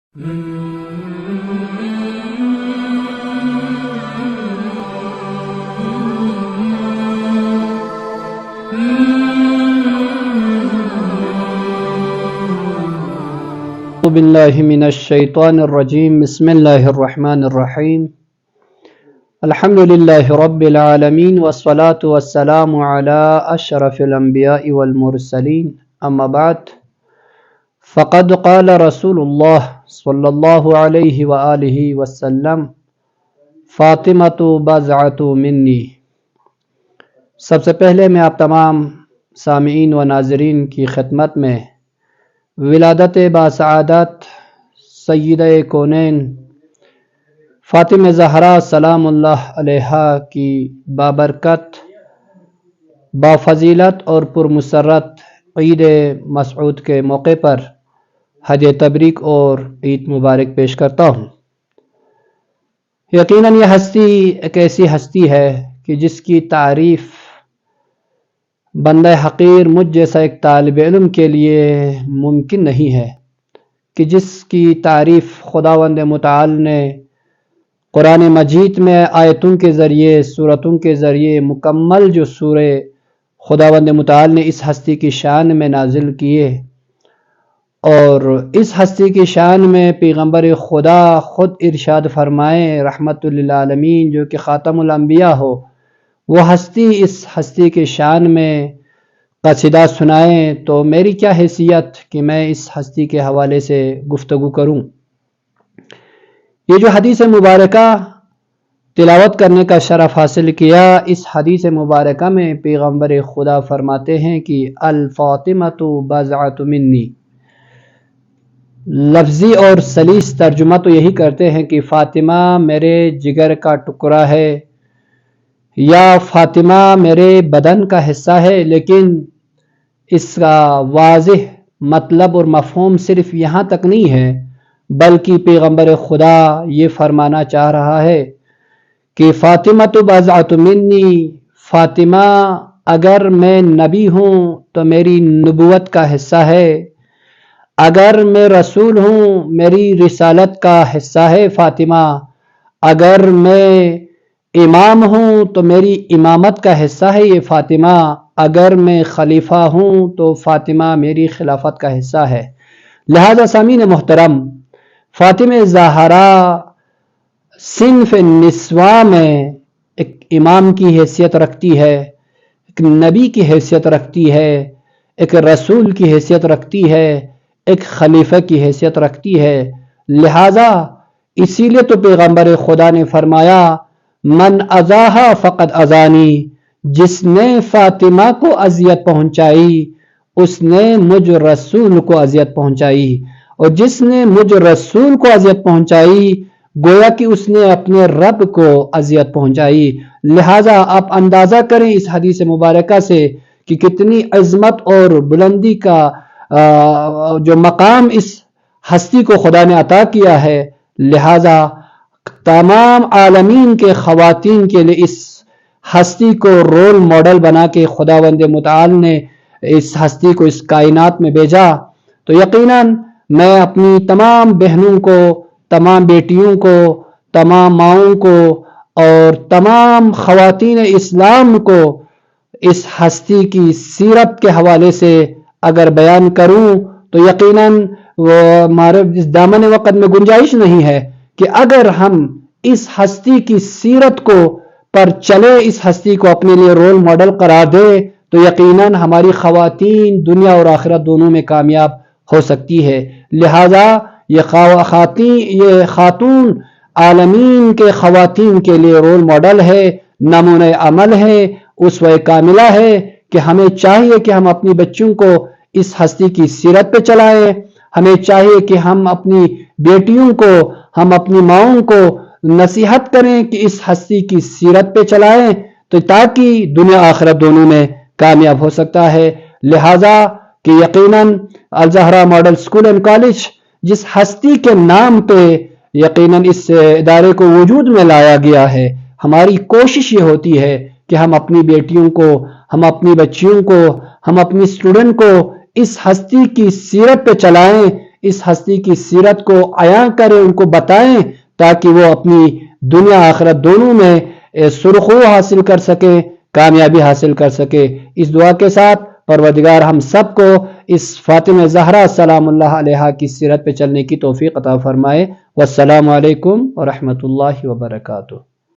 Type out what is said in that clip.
باللہ من الشیطان الرجیم بسم اللہ الرحمن الرحیم الحمدللہ رب العالمین والصلاة والسلام علی اشرف الانبیاء والمرسلین اما بعد فقد قال رسول اللہ صلی اللہ علیہ وآلہ وسلم فاطمۃ بضعۃ منی۔ سب سے پہلے میں آپ تمام سامعین و ناظرین کی خدمت میں ولادت باسعادت سیدہ کونین فاطمہ زہرا سلام اللہ علیہا کی بابرکت بافضیلت اور پرمسرت عید مسعود کے موقع پر ہدیہ تبریک اور عید مبارک پیش کرتا ہوں۔ یقیناً یہ ہستی ایک ایسی ہستی ہے کہ جس کی تعریف بندہ حقیر مجھ جیسا ایک طالب علم کے لیے ممکن نہیں ہے، کہ جس کی تعریف خداوند متعال نے قرآن مجید میں آیتوں کے ذریعے سورتوں کے ذریعے مکمل جو سورے خداوند متعال نے اس ہستی کی شان میں نازل کیے، اور اس ہستی کی شان میں پیغمبر خدا خود ارشاد فرمائے رحمت للعالمین جو کہ خاتم الانبیاء ہو، وہ ہستی اس ہستی کے شان میں قصیدہ سنائیں، تو میری کیا حیثیت کہ میں اس ہستی کے حوالے سے گفتگو کروں۔ یہ جو حدیث مبارکہ تلاوت کرنے کا شرف حاصل کیا، اس حدیث مبارکہ میں پیغمبر خدا فرماتے ہیں کہ الفاطمۃ بضعۃ منی۔ لفظی اور سلیس ترجمہ تو یہی کرتے ہیں کہ فاطمہ میرے جگر کا ٹکڑا ہے یا فاطمہ میرے بدن کا حصہ ہے، لیکن اس کا واضح مطلب اور مفہوم صرف یہاں تک نہیں ہے، بلکہ پیغمبر خدا یہ فرمانا چاہ رہا ہے کہ فاطمۃ بضعۃ منی، فاطمہ اگر میں نبی ہوں تو میری نبوت کا حصہ ہے، اگر میں رسول ہوں میری رسالت کا حصہ ہے فاطمہ، اگر میں امام ہوں تو میری امامت کا حصہ ہے یہ فاطمہ، اگر میں خلیفہ ہوں تو فاطمہ میری خلافت کا حصہ ہے۔ لہذا سامعین محترم، فاطمہ زہرا صنف نسواں میں ایک امام کی حیثیت رکھتی ہے، ایک نبی کی حیثیت رکھتی ہے، ایک رسول کی حیثیت رکھتی ہے، ایک خلیفہ کی حیثیت رکھتی ہے۔ لہذا اسی لیے تو پیغمبر خدا نے فرمایا من اذاہا فقد اذانی، جس نے فاطمہ کو اذیت پہنچائی اس نے مجھ رسول کو اذیت پہنچائی، اور جس نے مجھ رسول کو اذیت پہنچائی گویا کہ اس نے اپنے رب کو اذیت پہنچائی۔ لہذا آپ اندازہ کریں اس حدیث مبارکہ سے کہ کتنی عظمت اور بلندی کا جو مقام اس ہستی کو خدا نے عطا کیا ہے۔ لہذا تمام عالمین کے خواتین کے لیے اس ہستی کو رول ماڈل بنا کے خداوند متعال نے اس ہستی کو اس کائنات میں بھیجا۔ تو یقیناً میں اپنی تمام بہنوں کو، تمام بیٹیوں کو، تمام ماؤں کو اور تمام خواتین اسلام کو اس ہستی کی سیرت کے حوالے سے اگر بیان کروں تو یقیناً وہ ہمارے اس دامن وقت میں گنجائش نہیں ہے کہ اگر ہم اس ہستی کی سیرت کو پر چلے، اس ہستی کو اپنے لیے رول ماڈل قرار دے، تو یقیناً ہماری خواتین دنیا اور آخرت دونوں میں کامیاب ہو سکتی ہے۔ لہذا یہ خاتون عالمین کے خواتین کے لیے رول ماڈل ہے، نمونہ عمل ہے، اسوہ کاملہ ہے کہ ہمیں چاہیے کہ ہم اپنی بچوں کو اس ہستی کی سیرت پہ چلائیں، ہمیں چاہیے کہ ہم اپنی بیٹیوں کو، ہم اپنی ماؤں کو نصیحت کریں کہ اس ہستی کی سیرت پہ چلائیں، تو تاکہ دنیا آخرت دونوں میں کامیاب ہو سکتا ہے۔ لہذا کہ یقیناً الزہرا ماڈل اسکول اینڈ کالج جس ہستی کے نام پہ یقیناً اس ادارے کو وجود میں لایا گیا ہے، ہماری کوشش یہ ہوتی ہے کہ ہم اپنی بیٹیوں کو، ہم اپنی بچیوں کو، ہم اپنی اسٹوڈنٹ کو اس ہستی کی سیرت پہ چلائیں، اس ہستی کی سیرت کو عیاں کریں، ان کو بتائیں، تاکہ وہ اپنی دنیا آخرت دونوں میں سرخرو حاصل کر سکیں، کامیابی حاصل کر سکے۔ اس دعا کے ساتھ پروردگار ہم سب کو اس فاطمہ زہرا سلام اللہ علیہا کی سیرت پہ چلنے کی توفیق عطا فرمائے۔ والسلام علیکم ورحمۃ اللہ وبرکاتہ۔